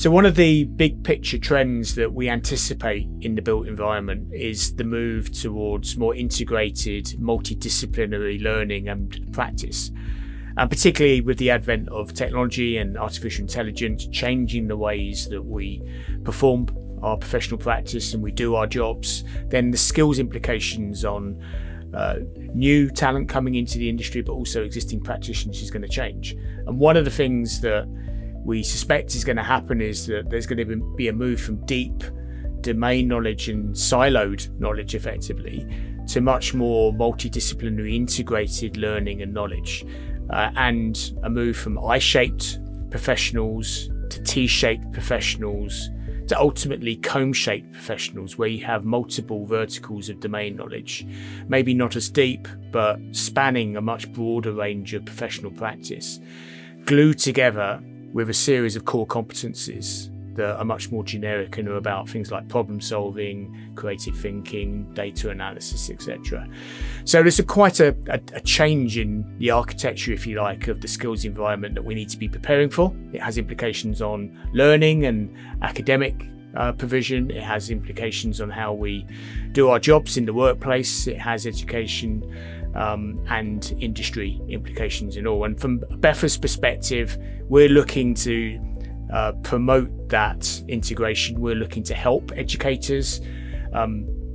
So one of the big picture trends that we anticipate in the built environment is the move towards more integrated, multidisciplinary learning and practice. And particularly with the advent of technology and artificial intelligence changing the ways that we perform our professional practice and we do our jobs, then the skills implications on new talent coming into the industry, but also existing practitioners, is going to change. And one of the things that we suspect is going to happen is that there's going to be a move from deep domain knowledge and siloed knowledge effectively to much more multidisciplinary integrated learning and knowledge, and a move from I-shaped professionals to T-shaped professionals to ultimately comb-shaped professionals, where you have multiple verticals of domain knowledge, maybe not as deep, but spanning a much broader range of professional practice, glued together with a series of core competencies that are much more generic and are about things like problem solving, creative thinking, data analysis, etc. So there's quite a change in the architecture, if you like, of the skills environment that we need to be preparing for. It has implications on learning and academic provision. It has implications on how we do our jobs in the workplace. It has education and industry implications and all. And from BEFA's perspective, we're looking to promote that integration. We're looking to help educators,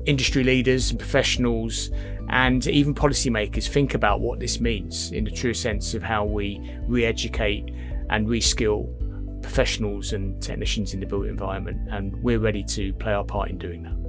industry leaders and professionals, and even policymakers think about what this means in the true sense of how we re-educate and reskill professionals and technicians in the built environment. And we're ready to play our part in doing that.